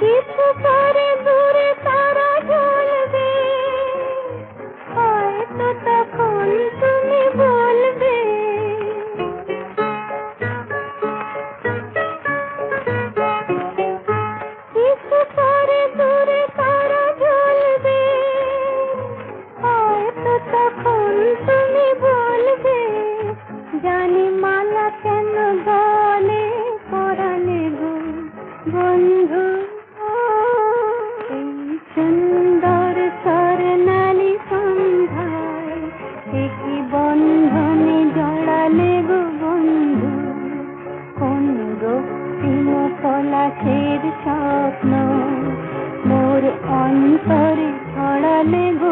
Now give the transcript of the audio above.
কিছু পরে দূরে তারা জ্বলবে, হয়তো তখন তুমি বলবে কিছু পরে দূরে তারা জ্বলবে, হয়তো তখন তুমি বলবে জানি মালা কেন গলে পরালে গো বন্ধু। এই সুন্দর স্বর্ণালী সন্ধ্যায় কি বন্ধনে জড়ালে গো বন্ধু, কোন রক্তিম পলাশের স্বপ্ন মোর অন্তরে ছড়ালে গো